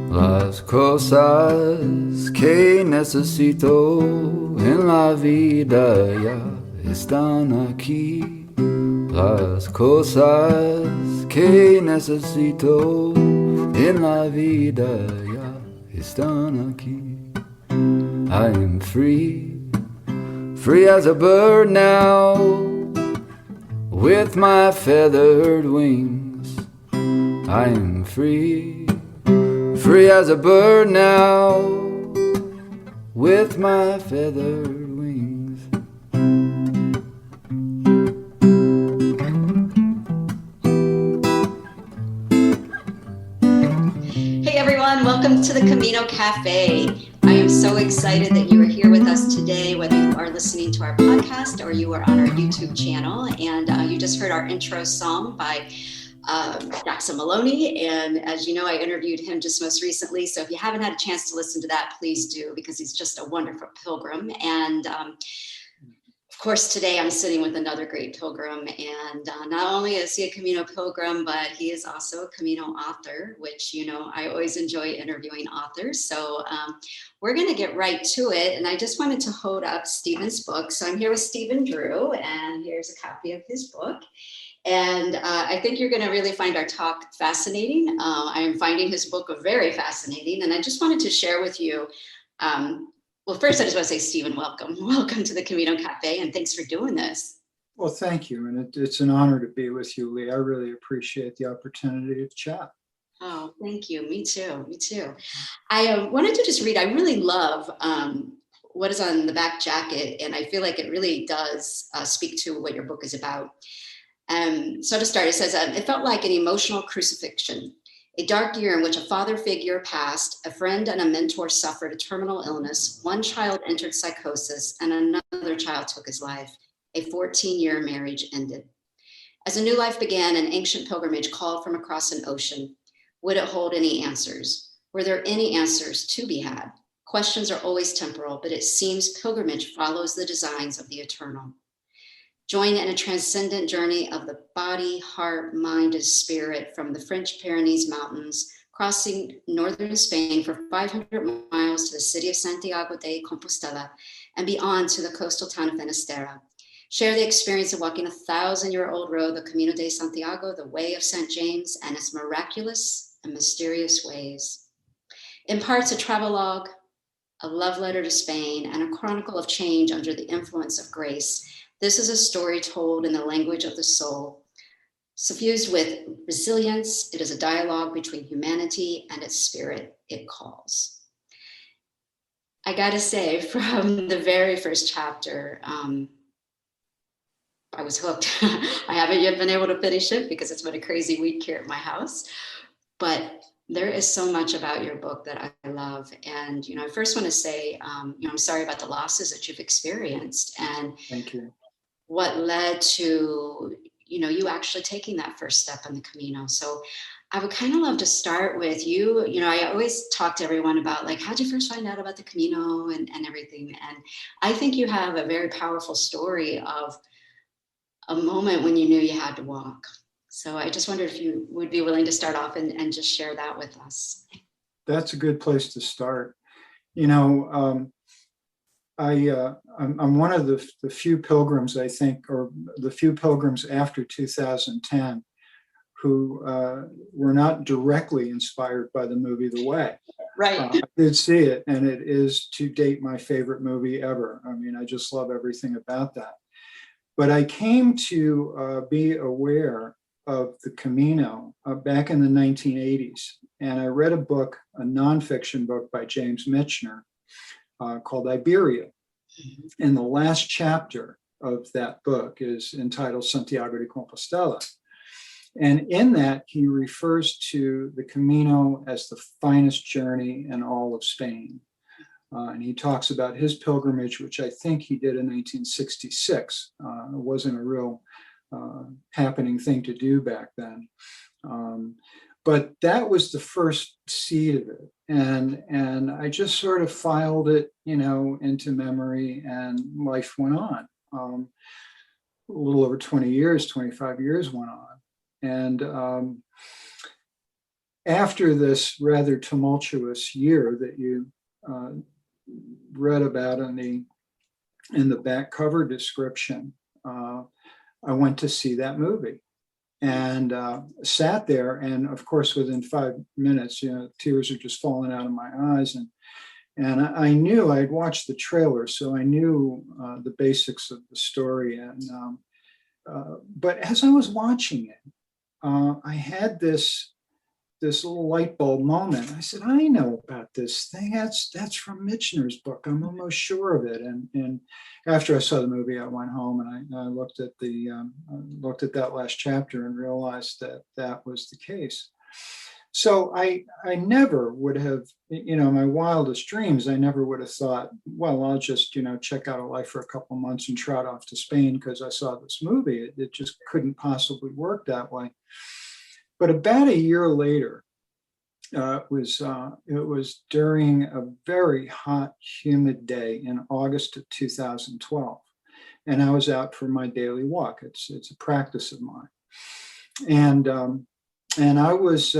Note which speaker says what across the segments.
Speaker 1: Las cosas que necesito en la vida ya están aquí. Las cosas que necesito en la vida ya están aquí. I am free, free as a bird now, with my feathered wings. I am free, free as a bird now, with my feathered wings.
Speaker 2: Hey everyone, welcome to the Camino Cafe. I am so excited that you are here with us today, whether you are listening to our podcast or you are on our YouTube channel. And you just heard our intro song by Jackson Maloney. And as you know, I interviewed him just most recently. So if you haven't had a chance to listen to that, please do, because he's just a wonderful pilgrim. And of course, today I'm sitting with another great pilgrim, and not only is he a Camino pilgrim, but he is also a Camino author, which, you know, I always enjoy interviewing authors. So we're going to get right to it. And I just wanted to hold up Stephen's book. So I'm here with Stephen Drew, and here's a copy of his book. And I think you're going to really find our talk fascinating. I am finding his book very fascinating. And I just wanted to share with you. Well, first, I just want to say, Stephen, welcome. Welcome to the Camino Cafe, and thanks for doing this.
Speaker 3: Well, thank you. And it's an honor to be with you, Lee. I really appreciate the opportunity to chat.
Speaker 2: Oh, thank you. Me too. Me too. I wanted to just read. I really love what is on the back jacket, and I feel like it really does speak to what your book is about. So to start, it says, it felt like an emotional crucifixion. A dark year in which a father figure passed, a friend and a mentor suffered a terminal illness, one child entered psychosis, and another child took his life. A 14-year marriage ended. As a new life began, an ancient pilgrimage called from across an ocean. Would it hold any answers? Were there any answers to be had? Questions are always temporal, but it seems pilgrimage follows the designs of the eternal. Join in a transcendent journey of the body, heart, mind, and spirit from the French Pyrenees Mountains, crossing northern Spain for 500 miles to the city of Santiago de Compostela and beyond to the coastal town of Finisterre. Share the experience of walking 1,000-year-old road, the Camino de Santiago, the way of St. James, and its miraculous and mysterious ways. In parts, a travelogue, a love letter to Spain, and a chronicle of change under the influence of grace. This is a story told in the language of the soul. Suffused with resilience, it is a dialogue between humanity and its spirit it calls. I gotta say, from the very first chapter, I was hooked. I haven't yet been able to finish it because it's been a crazy week here at my house. But there is so much about your book that I love. And, you know, I first want to say, I'm sorry about the losses that you've experienced. And
Speaker 3: thank you.
Speaker 2: What led to, you actually taking that first step on the Camino. So I would kind of love to start with you. I always talk to everyone about, like, how'd you first find out about the Camino and everything? And I think you have a very powerful story of a moment when you knew you had to walk. So I just wondered if you would be willing to start off and just share that with us.
Speaker 3: That's a good place to start. I'm one of the few pilgrims, I think, or the few pilgrims after 2010 who were not directly inspired by the movie The Way.
Speaker 2: Right.
Speaker 3: I did see it, and it is to date my favorite movie ever. I mean, I just love everything about that. But I came to be aware of the Camino back in the 1980s, and I read a book, a nonfiction book by James Michener, called Iberia. And the last chapter of that book is entitled Santiago de Compostela. And in that, he refers to the Camino as the finest journey in all of Spain. And he talks about his pilgrimage, which I think he did in 1966. It wasn't a real happening thing to do back then. But that was the first seed of it. And I just sort of filed it, into memory, and life went on. A little over 20 years, 25 years went on. And after this rather tumultuous year that you read about in the back cover description, I went to see that movie and sat there. And of course, within 5 minutes, tears are just falling out of my eyes. And I knew I'd watched the trailer, so I knew the basics of the story. And but as I was watching it, I had this little light bulb moment. I said, I know about this thing. That's from Michener's book. I'm almost sure of it. And after I saw the movie, I went home and I looked at that last chapter and realized that that was the case. So I never would have, my wildest dreams, I never would have thought, well, I'll just, check out a life for a couple of months and trot off to Spain because I saw this movie. It just couldn't possibly work that way. But about a year later, it was during a very hot, humid day in August of 2012, and I was out for my daily walk. It's a practice of mine, and I was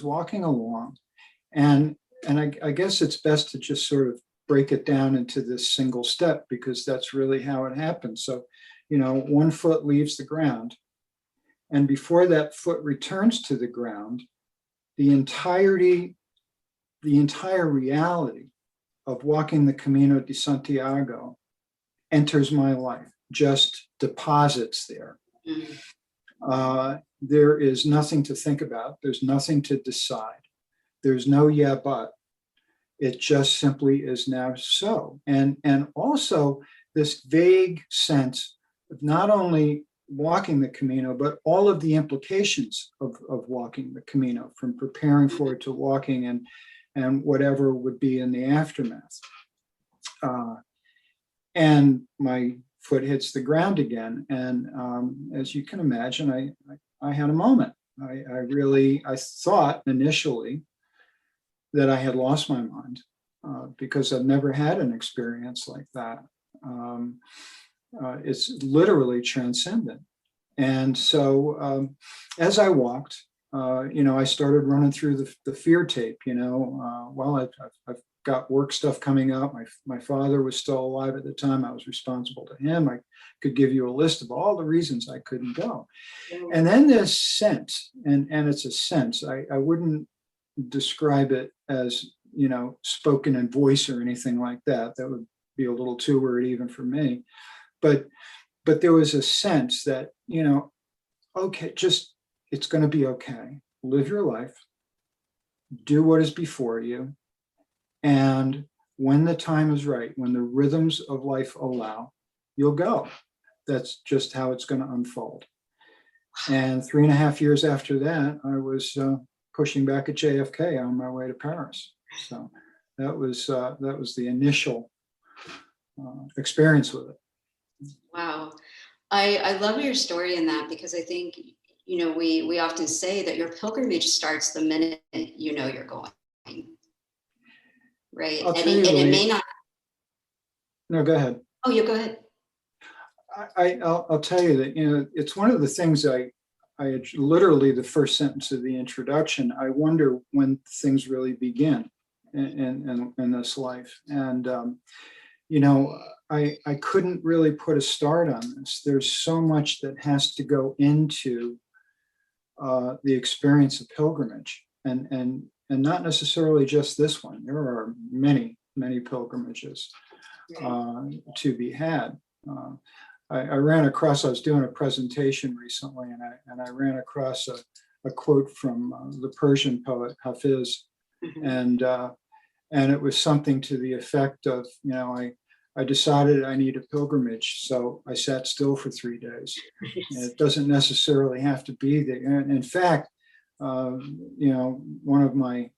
Speaker 3: walking along, and I guess it's best to just sort of break it down into this single step because that's really how it happens. So, one foot leaves the ground. And before that foot returns to the ground, the entire reality of walking the Camino de Santiago enters my life, just deposits there. There is nothing to think about. There's nothing to decide. There's no yeah, but. It just simply is now so. And also this vague sense of not only walking the Camino, but all of the implications of walking the Camino, from preparing for it to walking and whatever would be in the aftermath. And my foot hits the ground again. And as you can imagine, I had a moment. I thought initially that I had lost my mind because I've never had an experience like that. It's literally transcendent. And so as I walked, I started running through the fear tape, well, I've got work stuff coming up. My father was still alive at the time. I was responsible to him. I could give you a list of all the reasons I couldn't go. And then this sense, and it's a sense, I wouldn't describe it as, spoken in voice or anything like that. That would be a little too wordy even for me. But there was a sense that, okay, just, it's going to be okay. Live your life, do what is before you. And when the time is right, when the rhythms of life allow, you'll go. That's just how it's going to unfold. And 3.5 years after that, I was pushing back at JFK on my way to Paris. So that was the initial experience with it.
Speaker 2: Wow. I love your story in that, because I think, we often say that your pilgrimage starts the minute you're going, right? And it may not.
Speaker 3: No, go ahead.
Speaker 2: Oh, you go ahead.
Speaker 3: I'll tell you that, it's one of the things I literally, the first sentence of the introduction, I wonder when things really begin in this life. And, I couldn't really put a start on this. There's so much that has to go into the experience of pilgrimage, and not necessarily just this one. There are many, many pilgrimages to be had. I ran across, I was doing a presentation recently, and I ran across a quote from the Persian poet Hafiz, and it was something to the effect of, I decided I need a pilgrimage, so I sat still for 3 days. And it doesn't necessarily have to be there. And in fact, one of my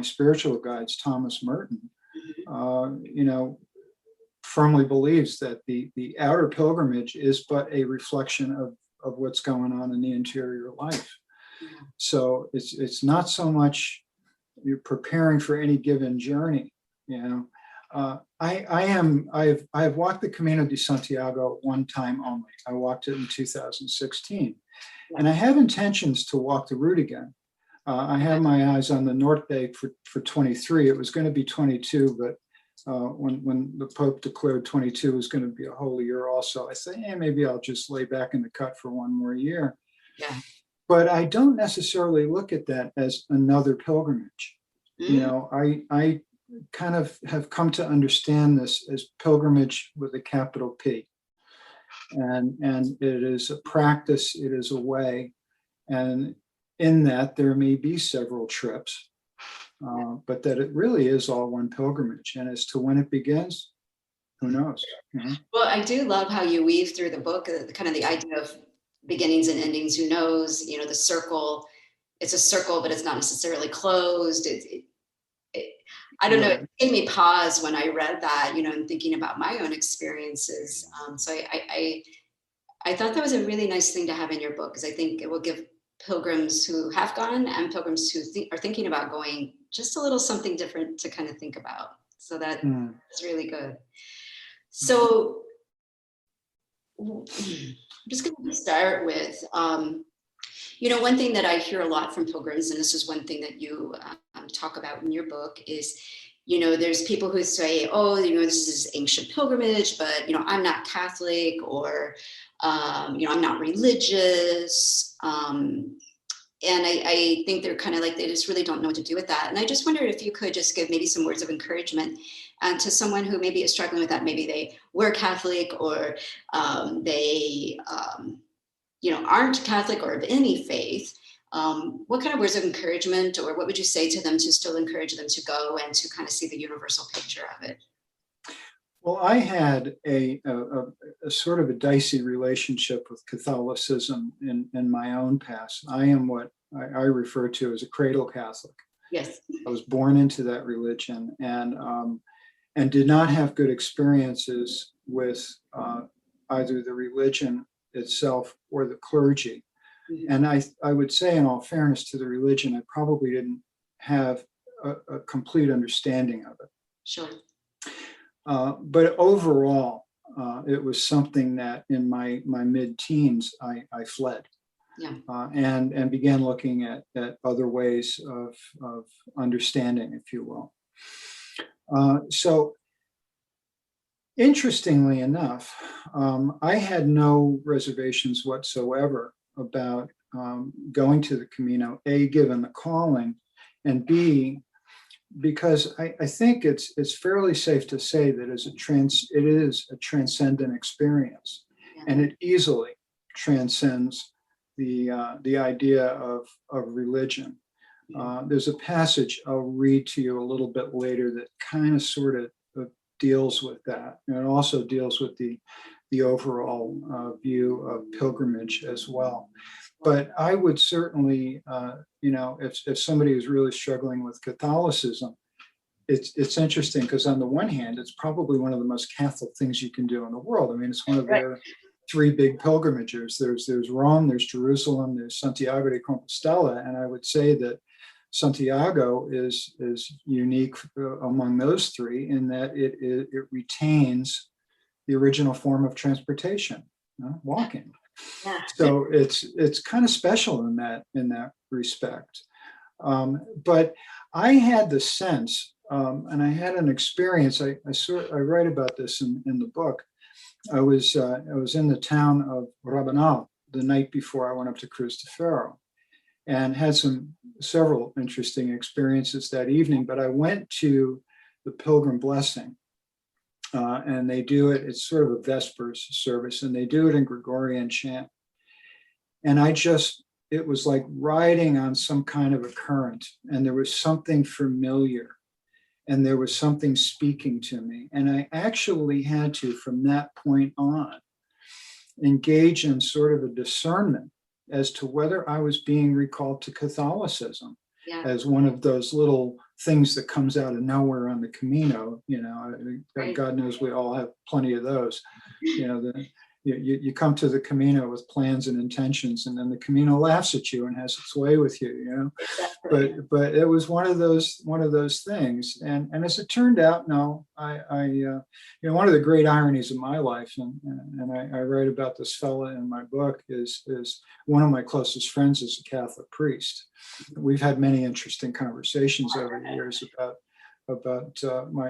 Speaker 3: spiritual guides, Thomas Merton, firmly believes that the outer pilgrimage is but a reflection of what's going on in the interior life. So it's not so much you're preparing for any given journey. I have walked the Camino de Santiago one time only. I walked it in 2016, and I have intentions to walk the route again. I have my eyes on the North date for 23. It was going to be 22, but when the Pope declared 22 was going to be a holy year also, I said, maybe I'll just lay back in the cut for one more year.
Speaker 2: Yeah.
Speaker 3: But I don't necessarily look at that as another pilgrimage. You know, I kind of have come to understand this as pilgrimage with a capital P. And it is a practice, it is a way. And in that, there may be several trips, but that it really is all one pilgrimage. And as to when it begins, who knows?
Speaker 2: Well, I do love how you weave through the book, kind of the idea of beginnings and endings, who knows, you know, the circle, it's a circle, but it's not necessarily closed. I don't know, it gave me pause when I read that, you know, and thinking about my own experiences. So I thought that was a really nice thing to have in your book, because I think it will give pilgrims who have gone and pilgrims who are thinking about going just a little something different to kind of think about. So that is really good. So I'm just going to start with, you know, one thing that I hear a lot from pilgrims, and this is one thing that you talk about in your book, is, you know, there's people who say, oh, you know, this is ancient pilgrimage, but, you know, I'm not Catholic, or, you know, I'm not religious. And I think they're kind of like, they just really don't know what to do with that. And I just wondered if you could just give maybe some words of encouragement to someone who maybe is struggling with that. Maybe they were Catholic, or they, you know, aren't Catholic or of any faith. What kind of words of encouragement, or what would you say to them to still encourage them to go and to kind of see the universal picture of it?
Speaker 3: Well, I had a sort of a dicey relationship with Catholicism in my own past. I am what I refer to as a cradle Catholic.
Speaker 2: Yes.
Speaker 3: I was born into that religion, and did not have good experiences with either the religion itself or the clergy. And I would say, in all fairness to the religion, I probably didn't have a complete understanding of it.
Speaker 2: Sure.
Speaker 3: But overall, it was something that in my mid-teens, I fled.
Speaker 2: Yeah.
Speaker 3: And began looking at other ways of understanding, if you will. So interestingly enough, I had no reservations whatsoever about going to the Camino, A, given the calling, and B, because I think it's fairly safe to say that it is a transcendent experience, and it easily transcends the idea of religion. There's a passage I'll read to you a little bit later that kind of sort of deals with that, and it also deals with the overall view of pilgrimage as well. But I would certainly, you know, if somebody is really struggling with Catholicism, it's interesting, because on the one hand, it's probably one of the most Catholic things you can do in the world. I mean, it's one of their three big pilgrimages. There's Rome, there's Jerusalem, there's Santiago de Compostela, and I would say that Santiago is unique among those three in that it retains the original form of transportation, walking. Yeah. So it's kind of special in that respect. But I had the sense, and I had an experience. I write about this in the book. I was in the town of Rabanal the night before I went up to Cruz de Ferro, and had several interesting experiences that evening. But I went to the Pilgrim Blessing, and they do it. It's sort of a Vespers service, and they do it in Gregorian chant. And it was like riding on some kind of a current, and there was something familiar, and there was something speaking to me. And I actually had to, from that point on, engage in sort of a discernment as to whether I was being recalled to Catholicism as one of those little things that comes out of nowhere on the Camino. You know, God knows we all have plenty of those. You know, you come to the Camino with plans and intentions, and then the Camino laughs at you and has its way with you, you know.
Speaker 2: Exactly.
Speaker 3: But it was one of those things, and as it turned out, no, you know, one of the great ironies of my life, and I write about this fella in my book, is one of my closest friends is a Catholic priest. We've had many interesting conversations over the years about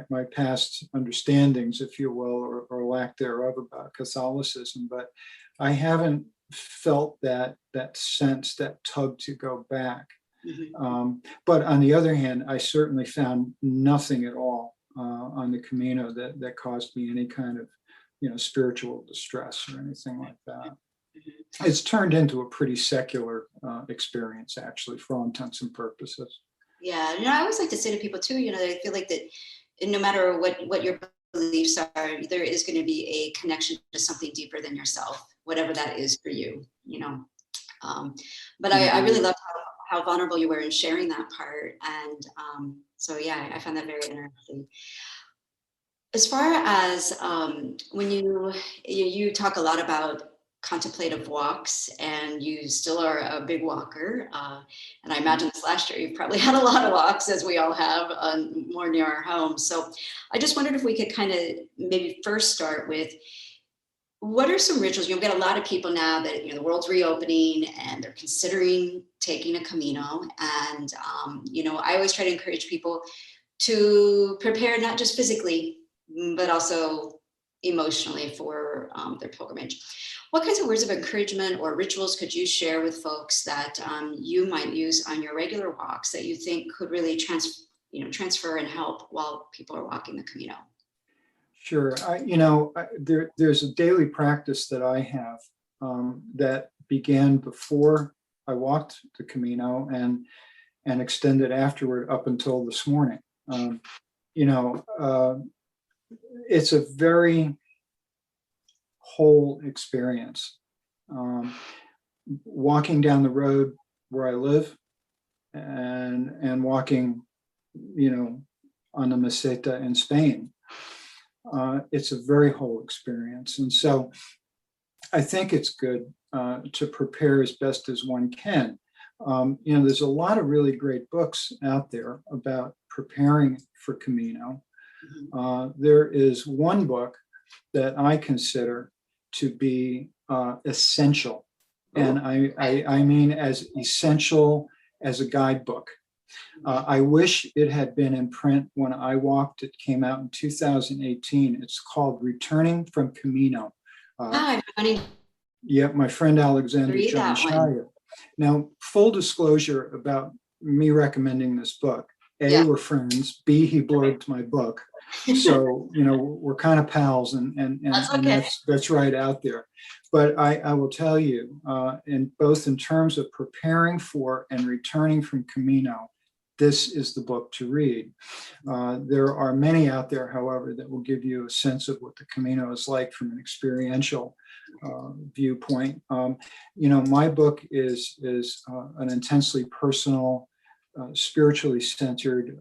Speaker 3: my past understandings, if you will, or lack thereof about Catholicism, but I haven't felt that sense, that tug to go back. But on the other hand, I certainly found nothing at all on the Camino that caused me any kind of, you know, spiritual distress or anything like that. It's turned into a pretty secular experience, actually, for all intents and purposes.
Speaker 2: Yeah, you know, I always like to say to people too, you know, I feel like that no matter what your beliefs are, there is going to be a connection to something deeper than yourself, whatever that is for you, you know. But I really loved how vulnerable you were in sharing that part. And so, yeah, I found that very interesting. As far as when you talk a lot about contemplative walks, and you still are a big walker, and I imagine this last year you've probably had a lot of walks, as we all have, more near our home. So I just wondered if we could kind of maybe first start with, what are some rituals? You've got a lot of people now that, you know, the world's reopening and they're considering taking a Camino, and you know, I always try to encourage people to prepare, not just physically but also emotionally, for their pilgrimage. What kinds of words of encouragement or rituals could you share with folks that you might use on your regular walks that you think could really transfer and help while people are walking the Camino?
Speaker 3: Sure. You know, there's a daily practice that I have that began before I walked the Camino and extended afterward up until this morning. You know, it's a very whole experience. Walking down the road where I live, and walking, you know, on the Meseta in Spain. It's a very whole experience. And so I think it's good to prepare as best as one can. You know, there's a lot of really great books out there about preparing for Camino. There is one book that I consider to be essential. And I mean as essential as a guidebook. I wish it had been in print when I walked. It came out in 2018. It's called Returning from Camino. Yeah, my friend Alexander John Shire. Now, full disclosure about me recommending this book. A, we're friends. B, he blurbed my book. So, you know, we're kind of pals, and that's right out there. But I will tell you, in terms of preparing for and returning from Camino, this is the book to read. There are many out there, however, that will give you a sense of what the Camino is like from an experiential viewpoint. You know, my book is an intensely personal, spiritually centered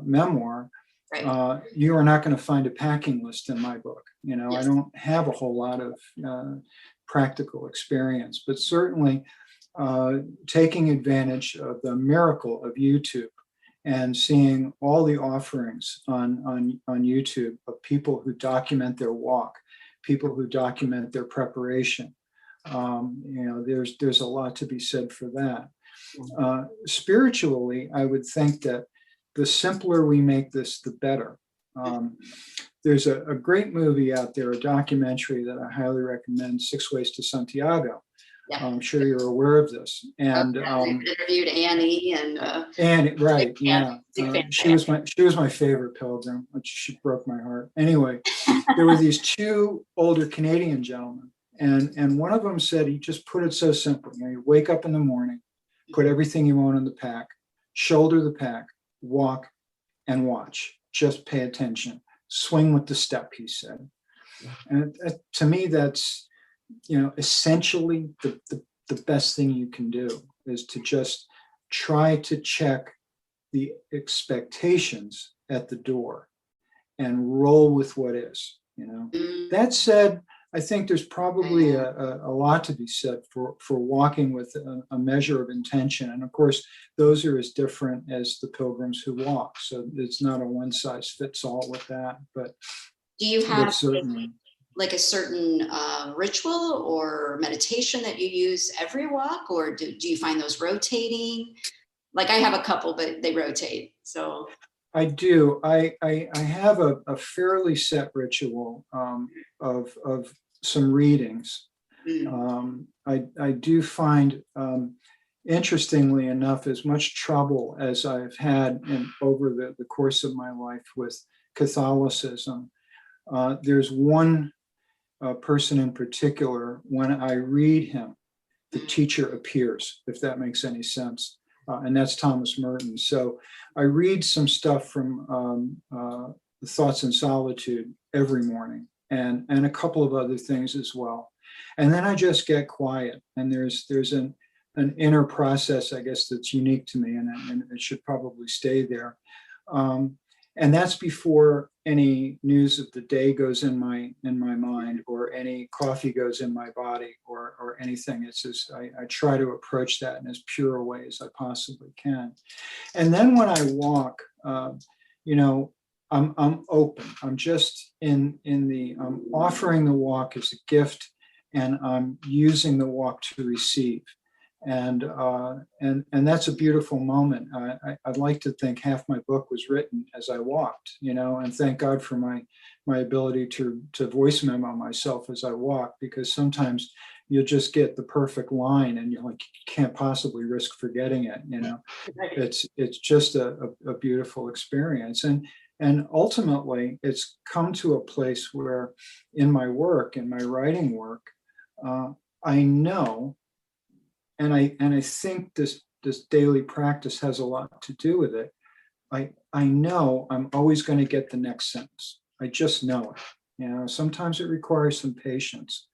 Speaker 3: memoir. Right. You are not going to find a packing list in my book. You know, yes. I don't have a whole lot of practical experience, but certainly taking advantage of the miracle of YouTube and seeing all the offerings on YouTube of people who document their walk, people who document their preparation. You know, there's a lot to be said for that. Spiritually, I would think that the simpler we make this, the better. There's a great movie out there, a documentary that I highly recommend, 6 Ways to Santiago. Yeah. I'm sure you're aware of this. And
Speaker 2: interviewed Annie and
Speaker 3: Annie, right? Yeah, she was my favorite pilgrim, which she broke my heart. Anyway, there were these 2 older Canadian gentlemen, and one of them said he just put it so simple. You know, you wake up in the morning, put everything you own in the pack, shoulder the pack, walk and watch. Just pay attention. Swing with the step, he said. And to me, that's, you know, essentially the best thing you can do is to just try to check the expectations at the door and roll with what is, you know. That said, I think there's probably a lot to be said for walking with a measure of intention. And of course, those are as different as the pilgrims who walk. So it's not a one size fits all with that. But
Speaker 2: do you have
Speaker 3: certainly
Speaker 2: like a certain ritual or meditation that you use every walk, or do you find those rotating? Like I have a couple, but they rotate. So
Speaker 3: I do. I have a fairly set ritual of some readings. I do find, interestingly enough, as much trouble as I've had over the course of my life with Catholicism, there's one person in particular, when I read him, the teacher appears, if that makes any sense. And that's Thomas Merton. So I read some stuff from the Thoughts in Solitude every morning, and a couple of other things as well. And then I just get quiet, and there's an inner process, I guess, that's unique to me, and it should probably stay there. And that's before any news of the day goes in my mind, or any coffee goes in my body, or anything. It's just I try to approach that in as pure a way as I possibly can. And then when I walk, I'm open. I'm just I'm offering the walk as a gift, and I'm using the walk to receive. And that's a beautiful moment. I'd like to think half my book was written as I walked, and thank God for my ability to voice memo myself as I walk, because sometimes you'll just get the perfect line and you're like, you can't possibly risk forgetting it. It's just a beautiful experience. And ultimately, it's come to a place where in my work, in my writing work, I know, and I think this daily practice has a lot to do with it. I know I'm always going to get the next sentence. I just know it. Sometimes it requires some patience.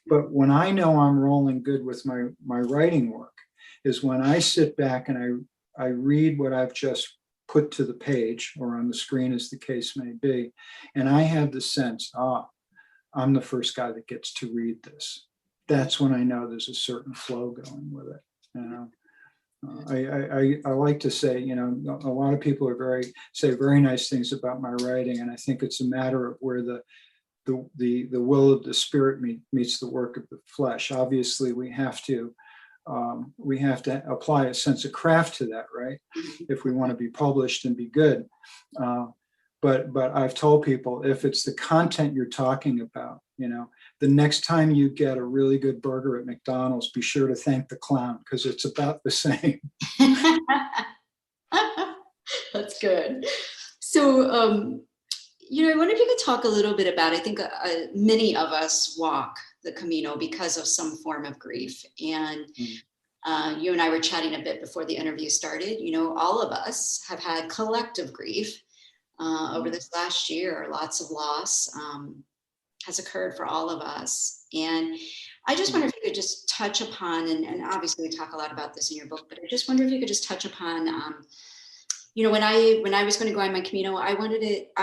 Speaker 3: But when I know I'm rolling good with my writing work is when I sit back and I read what I've just put to the page or on the screen, as the case may be, and I have the sense, I'm the first guy that gets to read this. That's when I know there's a certain flow going with it. I like to say, a lot of people say very nice things about my writing, and I think it's a matter of where the will of the spirit meets the work of the flesh. Obviously, we have to apply a sense of craft to that, right? If we want to be published and be good. But I've told people, if it's the content you're talking about, the next time you get a really good burger at McDonald's, be sure to thank the clown, because it's about the same.
Speaker 2: That's good. So, I wonder if you could talk a little bit about, I think many of us walk the Camino because of some form of grief. And you and I were chatting a bit before the interview started. All of us have had collective grief over this last year. Lots of loss has occurred for all of us. And I just wonder if you could just touch upon, and obviously we talk a lot about this in your book, but I just wonder if you could just touch upon, when I was going to go on my Camino, I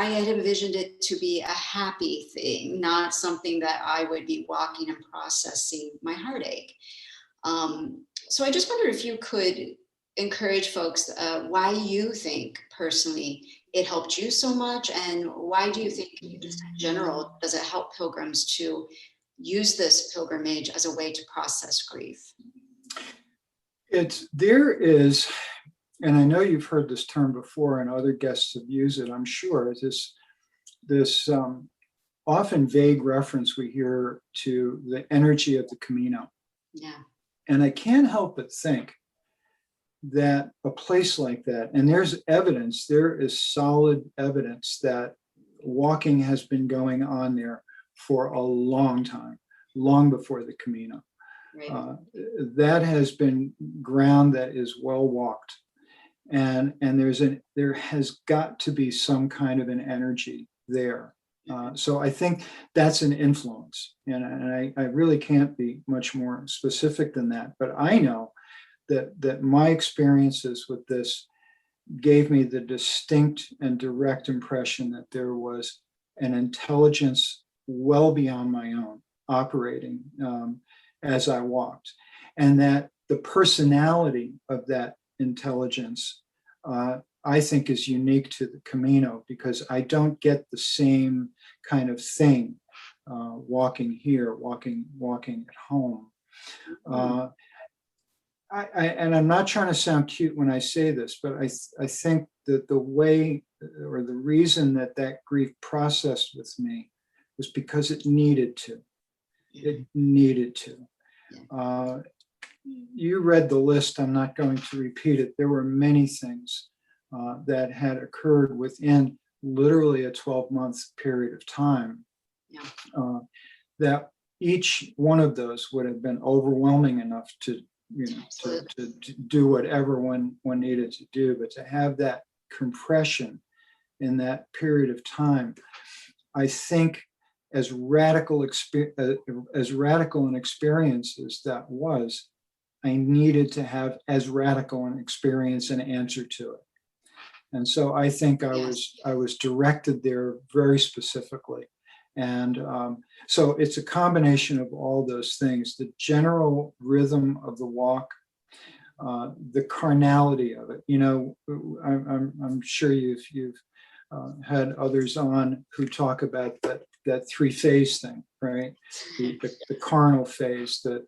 Speaker 2: had envisioned it to be a happy thing, not something that I would be walking and processing my heartache. So I just wonder if you could encourage folks why you think personally it helped you so much, and why do you think, just in general, does it help pilgrims to use this pilgrimage as a way to process grief?
Speaker 3: There is, and I know you've heard this term before, and other guests have used it, I'm sure, this often vague reference we hear to the energy of the Camino.
Speaker 2: Yeah.
Speaker 3: And I can't help but think that a place like that, and there is solid evidence that walking has been going on there for a long time, long before the Camino. Right. That has been ground that is well walked. And there has got to be some kind of an energy there. So I think that's an influence. And I really can't be much more specific than that. But I know that my experiences with this gave me the distinct and direct impression that there was an intelligence well beyond my own operating as I walked, and that the personality of that intelligence, I think, is unique to the Camino, because I don't get the same kind of thing walking here, walking at home. And I'm not trying to sound cute when I say this, but I think that the way, or the reason that grief processed with me was because it needed to. It needed to. You read the list. I'm not going to repeat it. There were many things that had occurred within literally a 12-month period of time. That each one of those would have been overwhelming enough to, to do whatever one needed to do. But to have that compression in that period of time, I think, as radical an experience as that was, I needed to have as radical an experience and answer to it. And so I think I was directed there very specifically. And so it's a combination of all those things: the general rhythm of the walk, the carnality of it. I'm sure you've had others on who talk about that three-phase thing, right? The carnal phase, the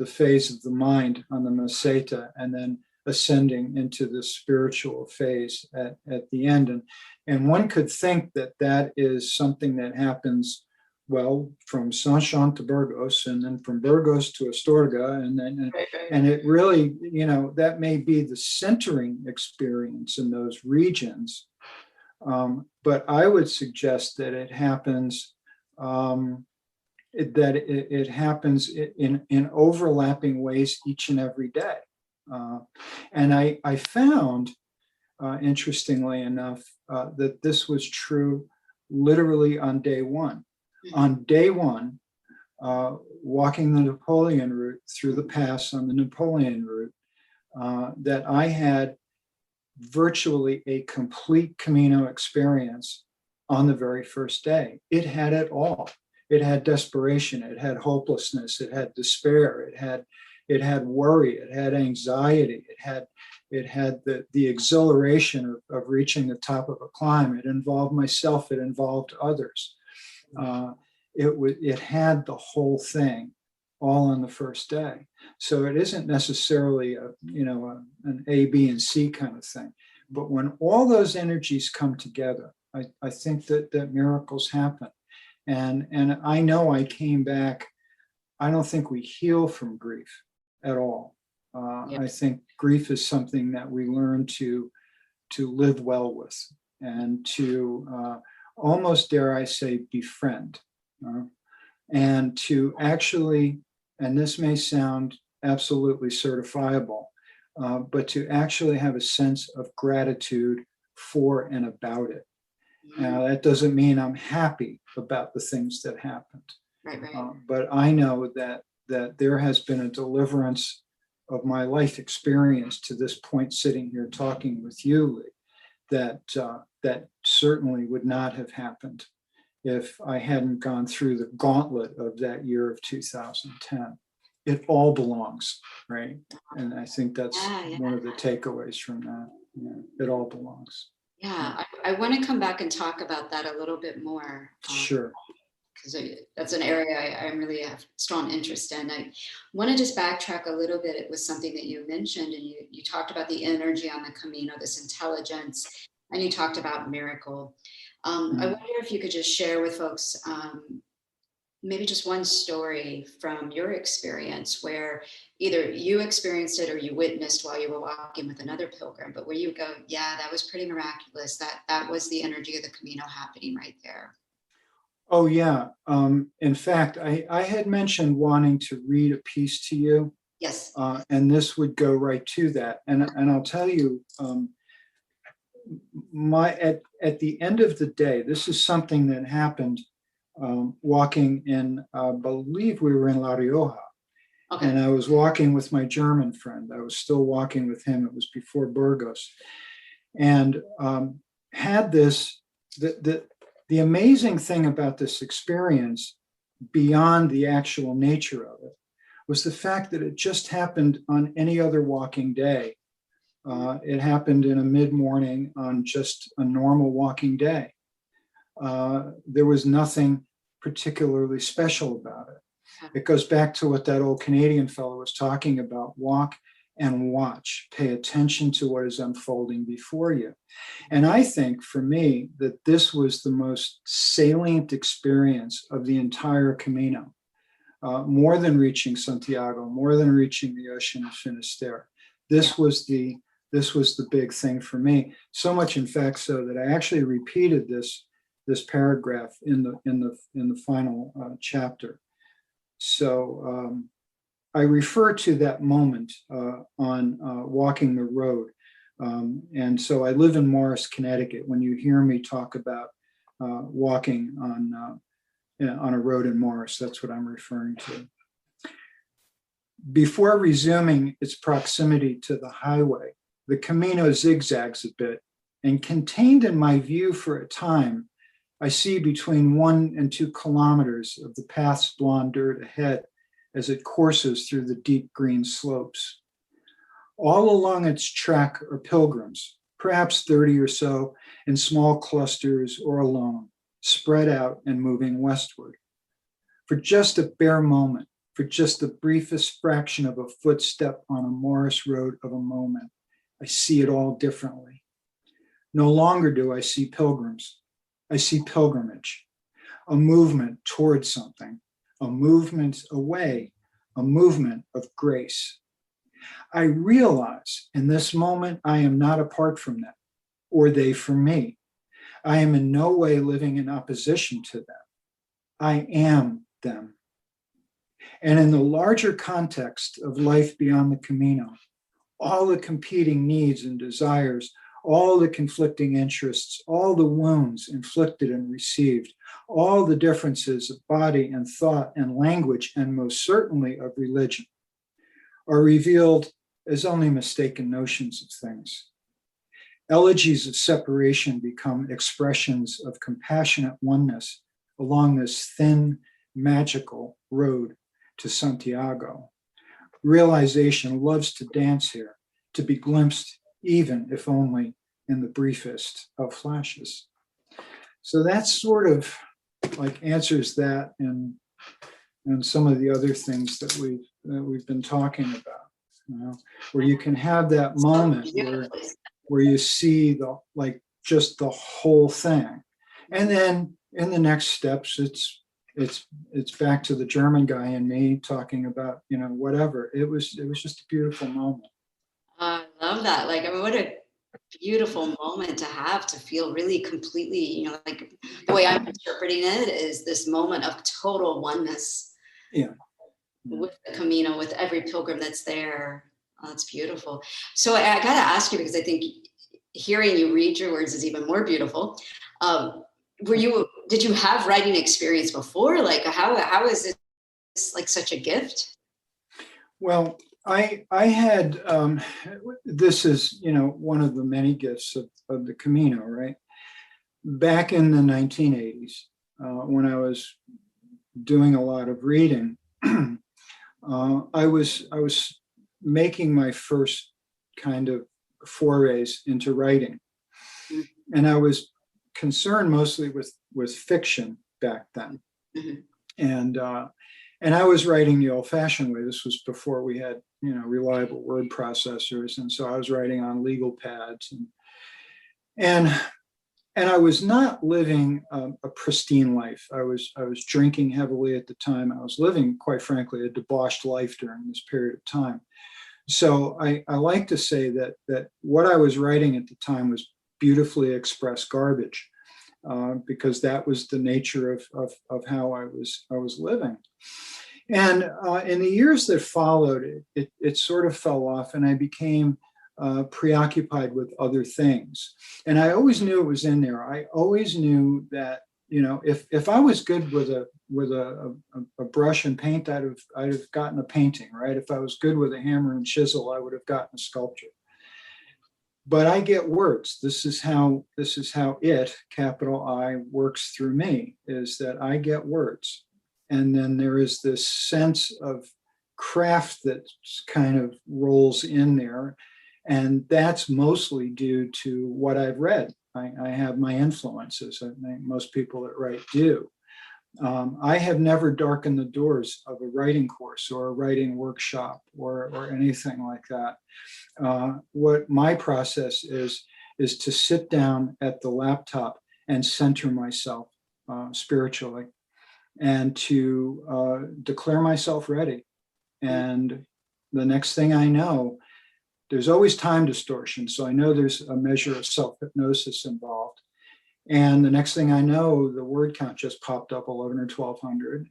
Speaker 3: phase of the mind on the meseta, and then ascending into the spiritual phase at the end. And one could think that is something that happens, well, from Saint-Jean to Burgos, and then from Burgos to Astorga, and it really, that may be the centering experience in those regions. But I would suggest that it happens, it happens in overlapping ways each and every day. And I found, interestingly enough, that this was true literally on day one. On day one, walking the Napoleon route through the pass on the Napoleon route, that I had virtually a complete Camino experience on the very first day. It had it all. It had desperation, it had hopelessness, it had despair, it had worry, it had anxiety, it had the exhilaration of reaching the top of a climb. It involved myself, it involved others. It had the whole thing all on the first day. So it isn't necessarily an A, B, and C kind of thing. But when all those energies come together, I think that miracles happen. And I know I came back. I don't think we heal from grief at all. I think grief is something that we learn to live well with, and to almost, dare I say, befriend, and to actually, and this may sound absolutely certifiable, but to actually have a sense of gratitude for and about it. Now, that doesn't mean I'm happy about the things that happened.
Speaker 2: Right.
Speaker 3: But I know that there has been a deliverance of my life experience to this point, sitting here talking with you, Lee, that certainly would not have happened if I hadn't gone through the gauntlet of that year of 2010. It all belongs, right? And I think that's one of the takeaways from that. It all belongs.
Speaker 2: Yeah, I want to come back and talk about that a little bit more.
Speaker 3: Sure.
Speaker 2: Because that's an area I really have strong interest in. I want to just backtrack a little bit. It was something that you mentioned, and you talked about the energy on the Camino, this intelligence, and you talked about miracle. I wonder if you could just share with folks maybe just one story from your experience where either you experienced it or you witnessed while you were walking with another pilgrim, but where you go, yeah, that was pretty miraculous. That was the energy of the Camino happening right there.
Speaker 3: Oh, yeah. In fact, I had mentioned wanting to read a piece to you.
Speaker 2: Yes.
Speaker 3: And this would go right to that. And I'll tell you, at the end of the day, this is something that happened walking in, I believe we were in La Rioja. Okay. And I was walking with my German friend. I was still walking with him. It was before Burgos. And had this, the amazing thing about this experience beyond the actual nature of it was the fact that it just happened on any other walking day. It happened in a mid-morning on just a normal walking day. There was nothing particularly special about it. It goes back to what that old Canadian fellow was talking about: walk and watch, pay attention to what is unfolding before you. And I think for me that this was the most salient experience of the entire Camino, more than reaching Santiago, more than reaching the Ocean of Finisterre. This was the big thing for me. So much, in fact, so that I actually repeated this paragraph in the final chapter. So I refer to that moment on walking the road. And so I live in Morris, Connecticut. When you hear me talk about walking on a road in Morris, that's what I'm referring to. Before resuming its proximity to the highway, the Camino zigzags a bit, and contained in my view for a time, I see between 1 and 2 kilometers of the path's blonde dirt ahead as it courses through the deep green slopes. All along its track are pilgrims, perhaps 30 or so, in small clusters or alone, spread out and moving westward. For just a bare moment, for just the briefest fraction of a footstep on a Morris road of a moment, I see it all differently. No longer do I see pilgrims. I see pilgrimage, a movement towards something, a movement away, a movement of grace. I realize in this moment I am not apart from them, or they from me. I am in no way living in opposition to them. I am them. And in the larger context of life beyond the Camino, all the competing needs and desires, all the conflicting interests, all the wounds inflicted and received, all the differences of body and thought and language, and most certainly of religion, are revealed as only mistaken notions of things. Elegies of separation become expressions of compassionate oneness along this thin, magical road to Santiago. Realization loves to dance here, to be glimpsed, even if only in the briefest of flashes. So that sort of like answers that and some of the other things that we've been talking about, you know, where you can have that moment where you see the like just the whole thing, and then in the next steps it's back to the German guy and me talking about, you know, whatever. It was just a beautiful moment.
Speaker 2: I love that. Like, I mean, what a beautiful moment to have, to feel really completely, you know, like the way I'm interpreting it is this moment of total oneness.
Speaker 3: Yeah.
Speaker 2: With the Camino, with every pilgrim that's there. Oh, that's beautiful. So I got to ask you, because I think hearing you read your words is even more beautiful. Did you have writing experience before? Like, how is this like such a gift?
Speaker 3: Well, I had, this is, you know, one of the many gifts of the Camino, right? Back in the 1980s, when I was doing a lot of reading, I was making my first kind of forays into writing. And I was concerned mostly with fiction back then. Mm-hmm. And I was writing the old-fashioned way. This was before we had, you know, reliable word processors. And so I was writing on legal pads. And I was not living a pristine life. I was drinking heavily at the time. I was living, quite frankly, a debauched life during this period of time. So I like to say that what I was writing at the time was beautifully expressed garbage, because that was the nature of how I was living. And in the years that followed, it sort of fell off, and I became preoccupied with other things. And I always knew it was in there. I always knew that, you know, if I was good with a brush and paint, I'd have gotten a painting, right? If I was good with a hammer and chisel, I would have gotten a sculpture. But I get words. This is how it, capital I, works through me, is that I get words. And then there is this sense of craft that kind of rolls in there. And that's mostly due to what I've read. I have my influences. I think most people that write do. I have never darkened the doors of a writing course or a writing workshop or anything like that. What my process is to sit down at the laptop and center myself spiritually, and to declare myself ready. And the next thing I know, there's always time distortion. So I know there's a measure of self-hypnosis involved. And the next thing I know, the word count just popped up 11 or 1200.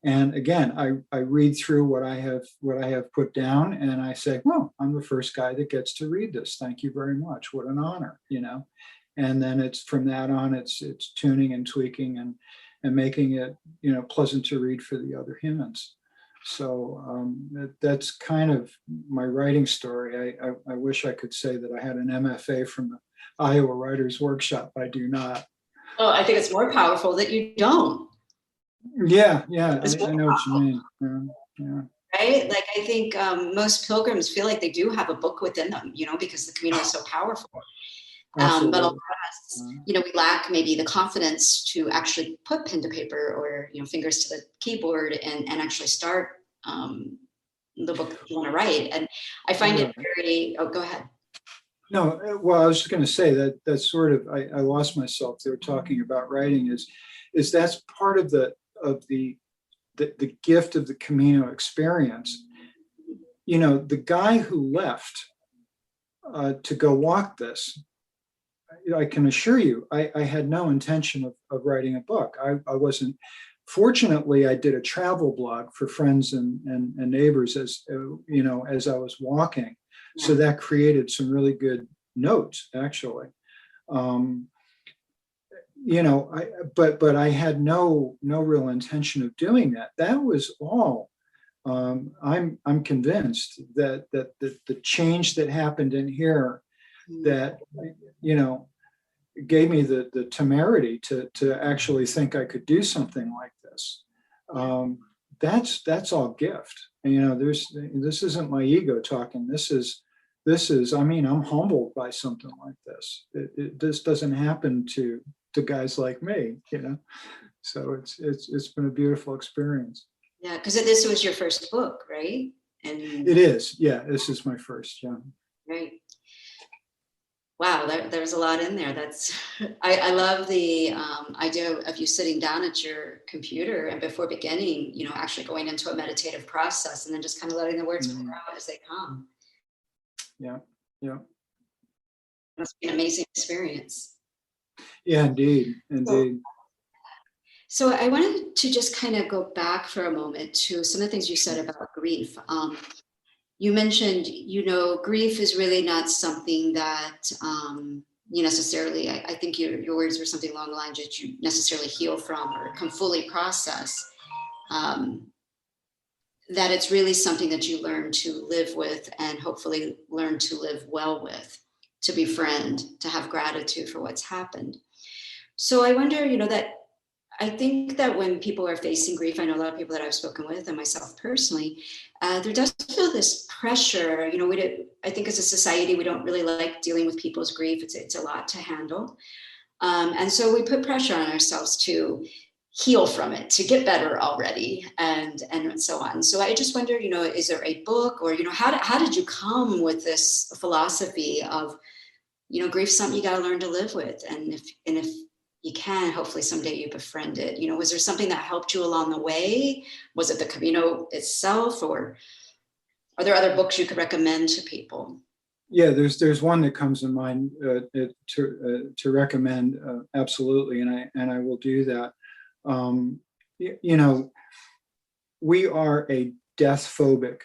Speaker 3: And again, I read through what I have put down, and I say, well, I'm the first guy that gets to read this. Thank you very much. What an honor, And then it's from that on, it's tuning and tweaking and making it, pleasant to read for the other humans. So that's kind of my writing story. I wish I could say that I had an MFA from the Iowa Writers Workshop. I do not.
Speaker 2: Oh, I think it's more powerful that you don't.
Speaker 3: Yeah, I know what you mean. Yeah.
Speaker 2: Right? Like, I think most pilgrims feel like they do have a book within them, because the Camino is so powerful. But a lot of us, we lack maybe the confidence to actually put pen to paper or, fingers to the keyboard and actually start the book that you want to write. And I find it very, go ahead.
Speaker 3: No, well, I was just going to say that's sort of, I lost myself there talking about writing is that's part of the gift of the Camino experience. The guy who left to go walk this, I can assure you, I had no intention of writing a book. I wasn't. Fortunately, I did a travel blog for friends and neighbors as I was walking. So that created some really good notes, actually. But I had no real intention of doing that. That was all. I'm convinced that the change that happened in here, that gave me the temerity to actually think I could do something like this. That's all gift. This isn't my ego talking. This is, I'm humbled by something like this. This doesn't happen to guys like me, So it's been a beautiful experience.
Speaker 2: Yeah, because this was your first book, right? And
Speaker 3: it is. Yeah, this is my first. Yeah.
Speaker 2: Right. Wow, there's a lot in there. I love the idea of you sitting down at your computer and before beginning, actually going into a meditative process and then just kind of letting the words pour out as they come.
Speaker 3: Yeah.
Speaker 2: Must be an amazing experience.
Speaker 3: Yeah, indeed.
Speaker 2: So I wanted to just kind of go back for a moment to some of the things you said about grief. You mentioned, grief is really not something that you necessarily, I think your words were something along the lines that you necessarily heal from or can fully process. That it's really something that you learn to live with and hopefully learn to live well with, to befriend, to have gratitude for what's happened. So I wonder, that I think that when people are facing grief, I know a lot of people that I've spoken with and myself personally, there does feel this pressure. I think as a society, we don't really like dealing with people's grief. It's a lot to handle. And so we put pressure on ourselves to heal from it, to get better already, and so on. So I just wonder, is there a book or, how did you come with this philosophy of, grief's something you got to learn to live with. And if you can, hopefully someday you befriend it. Was there something that helped you along the way? Was it the Camino itself, or are there other books you could recommend to people?
Speaker 3: Yeah, there's one that comes to mind to recommend, absolutely, and I will do that. We are a death phobic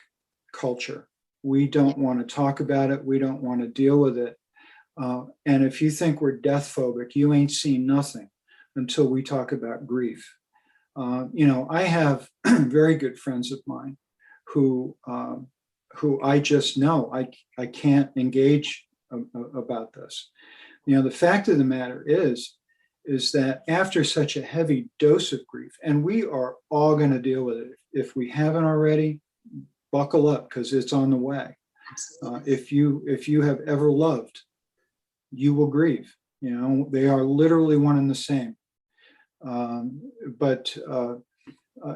Speaker 3: culture. We don't want to talk about it. We don't want to deal with it. And if you think we're death phobic, you ain't seen nothing until we talk about grief. I have very good friends of mine who I just know I can't engage about this. The fact of the matter is is that after such a heavy dose of grief, and we are all going to deal with it. If we haven't already, buckle up, because it's on the way. If you have ever loved, you will grieve. You know, they are literally one and the same. But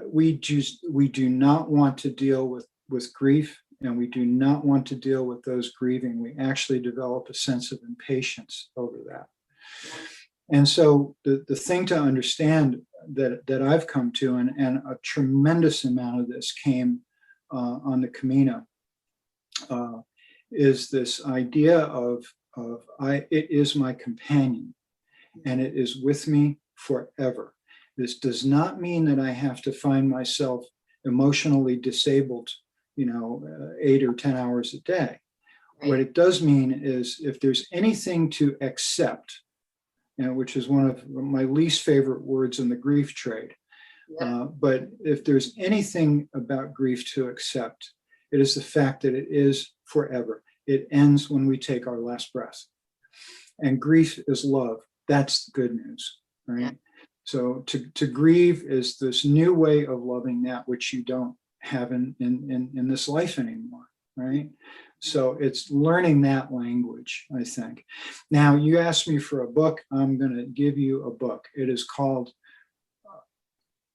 Speaker 3: we do not want to deal with grief, and we do not want to deal with those grieving. We actually develop a sense of impatience over that. And so the thing to understand that I've come to, and a tremendous amount of this came on the Camino, is this idea of it is my companion, and it is with me forever. This does not mean that I have to find myself emotionally disabled, 8 or 10 hours a day. Right. What it does mean is, if there's anything to accept, which is one of my least favorite words in the grief trade, but if there's anything about grief to accept, it is the fact that it is forever. It ends when we take our last breath. And grief is love. That's the good news, right? Yeah. So to grieve is this new way of loving that which you don't have in this life anymore, right? So it's learning that language, I think. Now, you asked me for a book. I'm going to give you a book. It is called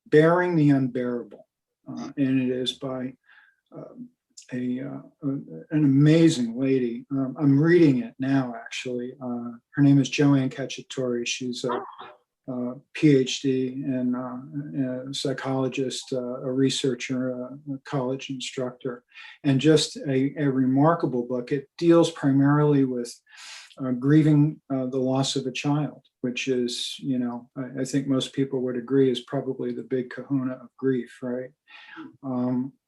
Speaker 3: Bearing the Unbearable, and it is by an amazing lady. I'm reading it now, actually. Her name is Joanne Cacciatore. She's a PhD and a psychologist, a researcher, a college instructor, and just a remarkable book. It deals primarily with grieving the loss of a child, which is, I think most people would agree, is probably the big kahuna of grief, right?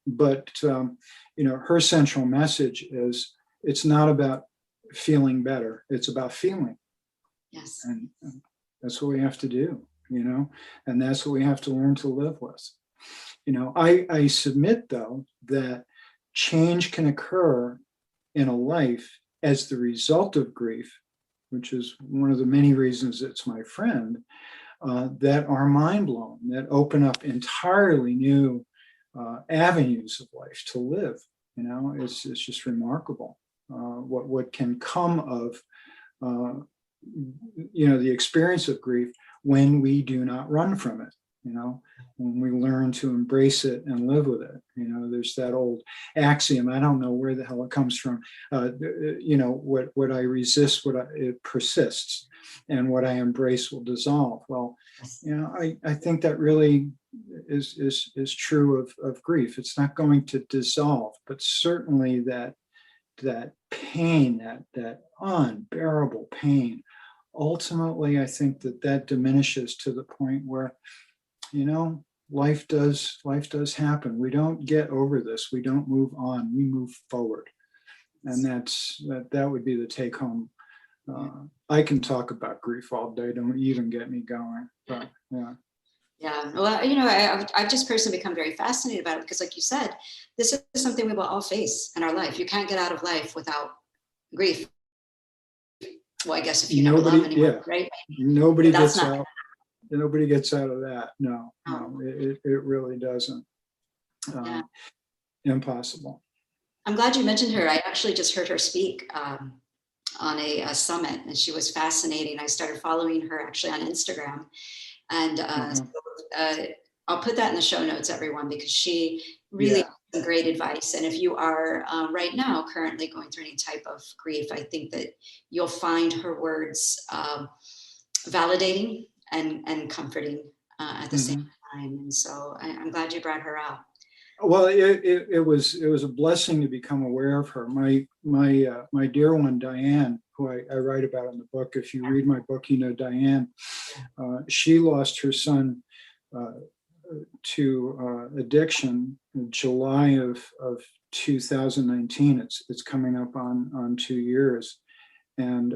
Speaker 3: But her central message is, it's not about feeling better, it's about feeling.
Speaker 2: Yes.
Speaker 3: And that's what we have to do, and that's what we have to learn to live with. I submit, though, that change can occur in a life as the result of grief, which is one of the many reasons it's my friend, that are mind blown, that open up entirely new avenues of life to live. It's just remarkable what can come of the experience of grief when we do not run from it. When we learn to embrace it and live with it. There's that old axiom, I don't know where the hell it comes from, what I resist, it persists, and what I embrace will dissolve. Well, I think that really is true of grief. It's not going to dissolve, but certainly that pain, that unbearable pain, ultimately, I think that diminishes to the point where, life does happen. We don't get over this. We don't move on. We move forward. And that would be the take home. I can talk about grief all day. Don't even get me going. But yeah.
Speaker 2: Yeah. Well, I've just personally become very fascinated about it, because, like you said, this is something we will all face in our life. You can't get out of life without grief. Well, I guess if you never love anyone, right?
Speaker 3: Nobody gets out. Nobody gets out of that. No, it really doesn't. Impossible.
Speaker 2: I'm glad you mentioned her. I actually just heard her speak on a summit, and she was fascinating. I started following her actually on Instagram, and I'll put that in the show notes, everyone, because she really has some great advice. And if you are right now currently going through any type of grief, I think that you'll find her words validating and comforting at the same time. And so I'm glad you brought her up.
Speaker 3: Well, it was a blessing to become aware of her. My dear one, Diane, who I write about in the book. If you read my book, Diane. She lost her son to addiction in July of 2019. It's coming up on 2 years, and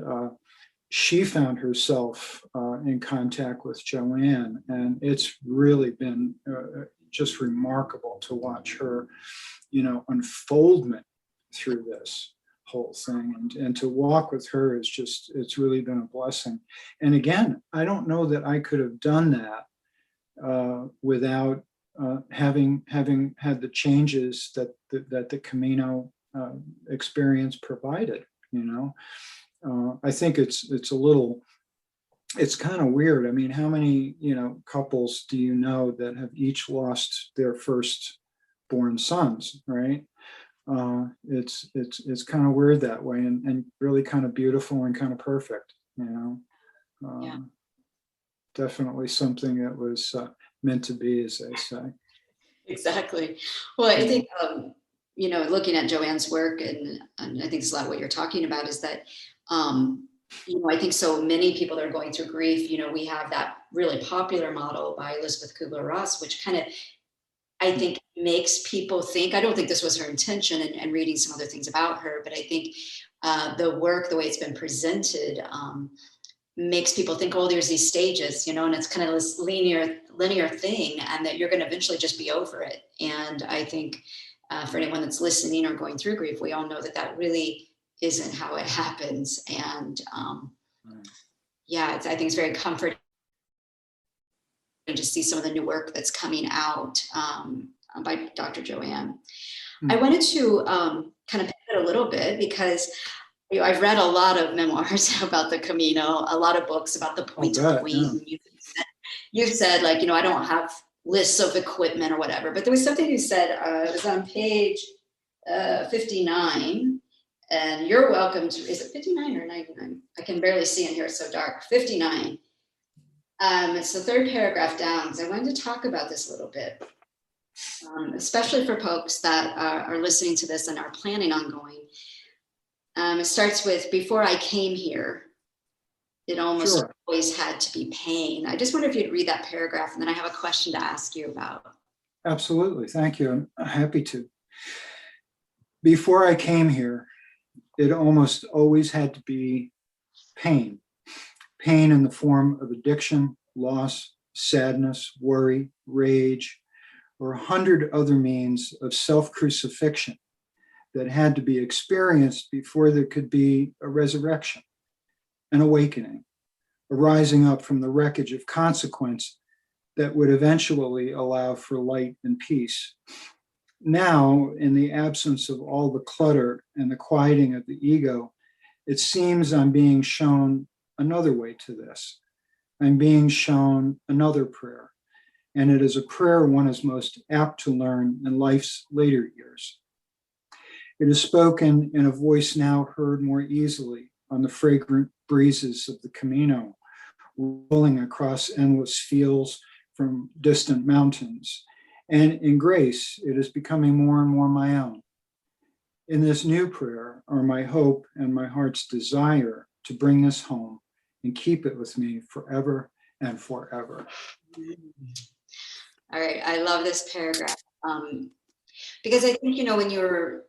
Speaker 3: she found herself in contact with Joanne, and it's really been just remarkable to watch her, unfoldment through this. whole thing. And to walk with her is just, it's really been a blessing. And again, I don't know that I could have done that without having had the changes that the Camino experience provided. I think it's a little, it's kind of weird. I mean, how many couples do you know that have each lost their firstborn sons, right? It's kind of weird that way, and really kind of beautiful and kind of perfect.
Speaker 2: Yeah.
Speaker 3: Definitely something that was meant to be, as they say.
Speaker 2: Exactly. Well, I think, looking at Joanne's work, and I think it's a lot of what you're talking about, is that, I think so many people that are going through grief, we have that really popular model by Elizabeth Kubler-Ross, which kind of, I think, makes people think, I don't think this was her intention, and reading some other things about her, but I think the work, the way it's been presented, makes people think, oh, there's these stages, and it's kind of this linear thing, and that you're going to eventually just be over it. And I think for anyone that's listening or going through grief, we all know that really isn't how it happens. And I think it's very comforting to see some of the new work that's coming out by Dr. Joanne. I wanted to kind of pivot a little bit, because I've read a lot of memoirs about the Camino, a lot of books about the point of the wing. Yeah. You said, like, I don't have lists of equipment or whatever, but there was something you said, it was on page 59, and you're welcome to, is it 59 or 99? I can barely see in here, it's so dark. 59. It's the third paragraph down, because I wanted to talk about this a little bit, especially for folks that are listening to this and are planning on going. It starts with, before I came here, it almost always had to be pain. I just wonder if you'd read that paragraph, and then I have a question to ask you about.
Speaker 3: Absolutely. Thank you. I'm happy to. Before I came here, it almost always had to be pain. Pain in the form of addiction, loss, sadness, worry, rage, or 100 other means of self-crucifixion that had to be experienced before there could be a resurrection, an awakening, a rising up from the wreckage of consequence that would eventually allow for light and peace. Now, in the absence of all the clutter and the quieting of the ego, it seems I'm being shown another way to this. I'm being shown another prayer, and it is a prayer one is most apt to learn in life's later years. It is spoken in a voice now heard more easily on the fragrant breezes of the Camino, rolling across endless fields from distant mountains. And in grace, it is becoming more and more my own. In this new prayer are my hope and my heart's desire to bring this home and keep it with me forever and forever.
Speaker 2: All right, I love this paragraph. Because I think, when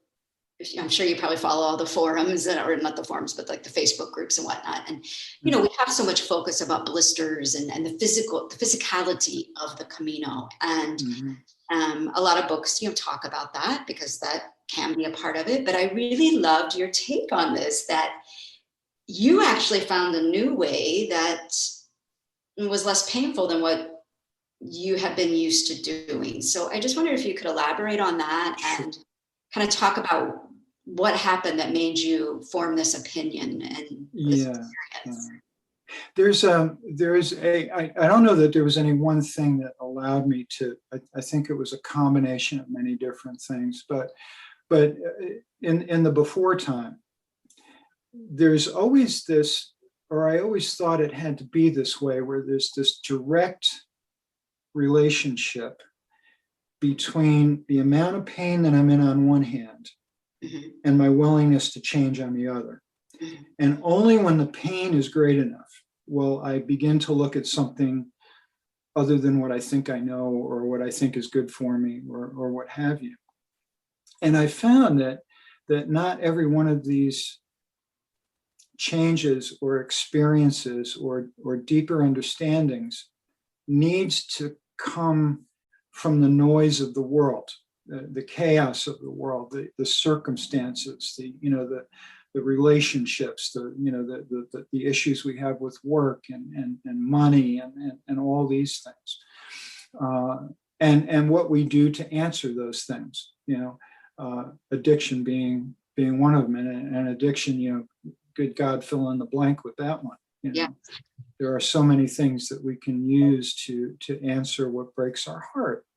Speaker 2: I'm sure you probably follow all the forums, or not the forums, but like the Facebook groups and whatnot. And, we have so much focus about blisters and the physicality of the Camino. And a lot of books, talk about that, because that can be a part of it. But I really loved your take on this, that you actually found a new way that was less painful than what you have been used to doing. So I just wonder if you could elaborate on that and kind of talk about what happened that made you form this opinion and this experience.
Speaker 3: I don't know that there was any one thing that allowed me to, I think it was a combination of many different things, but in the before time, there's always this, or I always thought it had to be this way, where there's this direct relationship between the amount of pain that I'm in on one hand and my willingness to change on the other. And only when the pain is great enough will I begin to look at something other than what I think I know, or what I think is good for me, or what have you. And I found that not every one of these changes or experiences or deeper understandings needs to come from the noise of the world. the chaos of the world, the circumstances, the relationships, the issues we have with work and money and all these things, and what we do to answer those things. Addiction being one of them, and addiction. Good God, fill in the blank with that one.
Speaker 2: Yeah.
Speaker 3: There are so many things that we can use to answer what breaks our heart.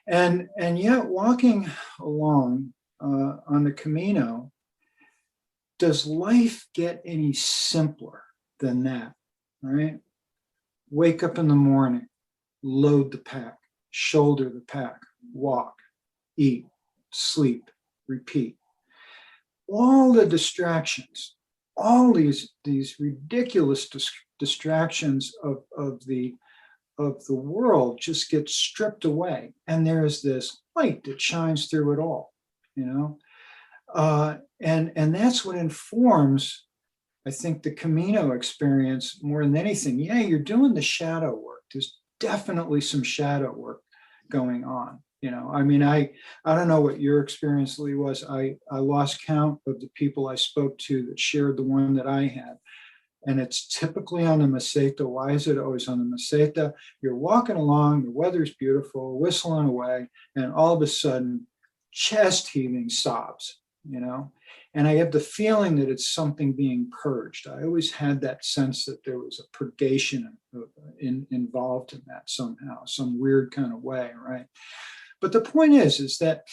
Speaker 3: And yet walking along on the Camino, does life get any simpler than that, right? Wake up in the morning, load the pack, shoulder the pack, walk, eat, sleep, repeat. All the distractions, all these ridiculous distractions of the world just get stripped away, and there's this light that shines through it all, and that's what informs, I think, the Camino experience more than anything. Yeah, you're doing the shadow work. There's definitely some shadow work going on. I don't know what your experience, Lee, was. I lost count of the people I spoke to that shared the one that I had. And it's typically on the Meseta. Why is it always on the Meseta? You're walking along, the weather's beautiful, whistling away, and all of a sudden, chest heaving sobs, And I have the feeling that it's something being purged. I always had that sense that there was a purgation involved in that somehow, some weird kind of way, right? But the point is that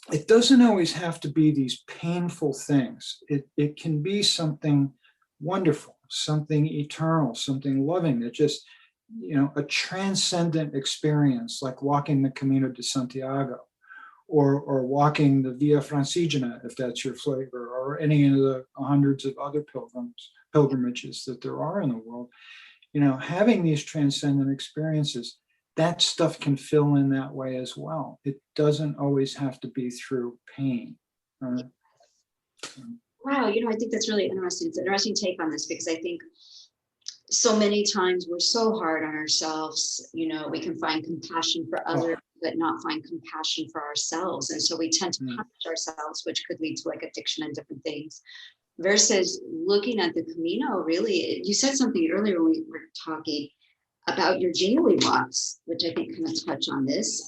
Speaker 3: it doesn't always have to be these painful things. It can be something wonderful, something eternal, something loving, that just, a transcendent experience, like walking the Camino de Santiago, or walking the Via Francigena, if that's your flavor, or any of the hundreds of other pilgrimages that there are in the world. Having these transcendent experiences, that stuff can fill in that way as well. It doesn't always have to be through pain.
Speaker 2: Wow, I think that's really interesting. It's an interesting take on this, because I think so many times we're so hard on ourselves. We can find compassion for others, but not find compassion for ourselves. And so we tend to punish ourselves, which could lead to like addiction and different things. Versus looking at the Camino, really, you said something earlier when we were talking about your genuine walks, which I think kind of touch on this.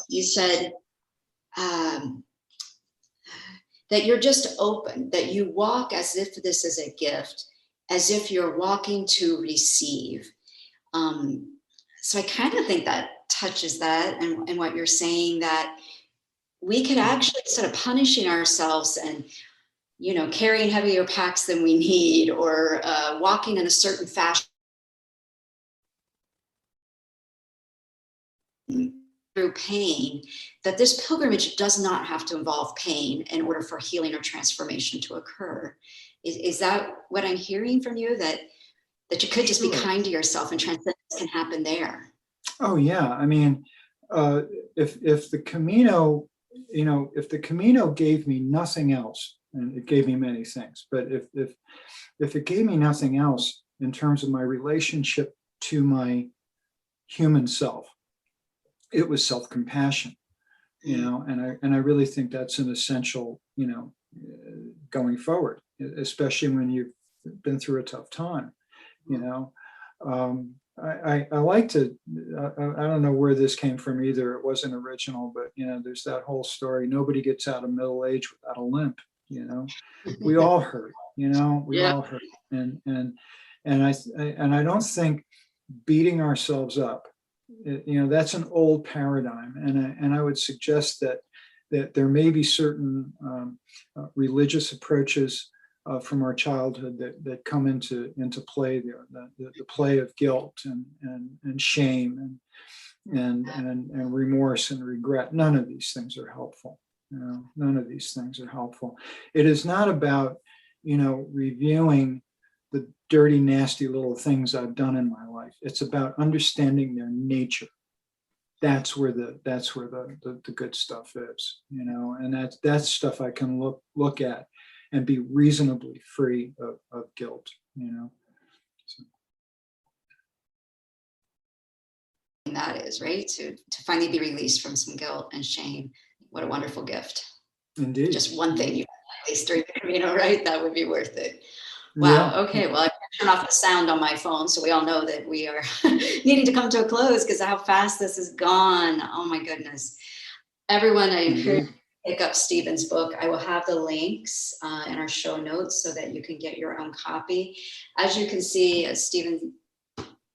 Speaker 2: You said that you're just open, that you walk as if this is a gift, as if you're walking to receive. So I kind of think that touches that, and what you're saying, that we could actually, instead of punishing ourselves and carrying heavier packs than we need, or walking in a certain fashion through pain, that this pilgrimage does not have to involve pain in order for healing or transformation to occur. Is that what I'm hearing from you? That you could just be kind to yourself, and transcendence can happen there?
Speaker 3: Oh yeah, if the Camino, if the Camino gave me nothing else, and it gave me many things, but if it gave me nothing else in terms of my relationship to my human self, it was self-compassion, and I really think that's an essential, going forward, especially when you've been through a tough time. I like to, I don't know where this came from either. It wasn't original, but there's that whole story. Nobody gets out of middle age without a limp. We all hurt. We all hurt, and I don't think beating ourselves up, that's an old paradigm, and I would suggest that there may be certain religious approaches from our childhood that come into play there, the play of guilt and shame and remorse and regret. None of these things are helpful. None of these things are helpful. It is not about reviewing the dirty, nasty little things I've done in my life. It's about understanding their nature. That's where the good stuff is, and that's stuff I can look at and be reasonably free of guilt, So.
Speaker 2: that is, right? To finally be released from some guilt and shame. What a wonderful gift.
Speaker 3: Indeed.
Speaker 2: Just one thing you at least during the Camino, right? That would be worth it. Wow. Yeah. Okay. Well, I turn off the sound on my phone, so we all know that we are needing to come to a close because how fast this has gone. Oh my goodness. Everyone, I encourage you to pick up Stephen's book. I will have the links in our show notes so that you can get your own copy. As you can see, Stephen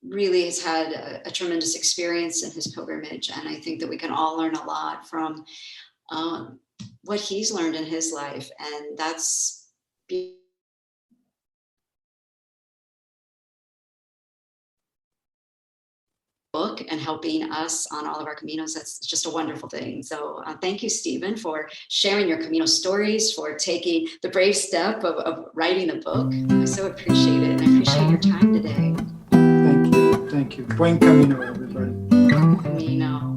Speaker 2: really has had a tremendous experience in his pilgrimage, and I think that we can all learn a lot from what he's learned in his life, and that's book and helping us on all of our Caminos. That's just a wonderful thing. So thank you, Stephen, for sharing your Camino stories, for taking the brave step of writing the book. I so appreciate it, and I appreciate your time today.
Speaker 3: Thank you. Thank you. Buen Camino, everybody.
Speaker 2: Buen Camino.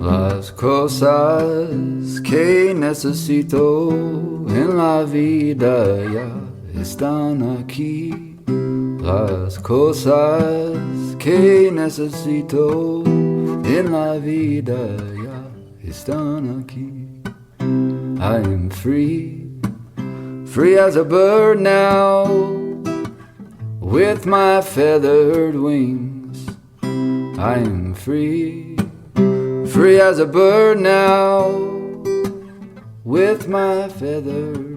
Speaker 1: Las cosas que necesito en la vida ya están aquí. Las cosas que necesito en la vida ya están aquí. I am free, free as a bird now, with my feathered wings. I am free, free as a bird now, with my feathers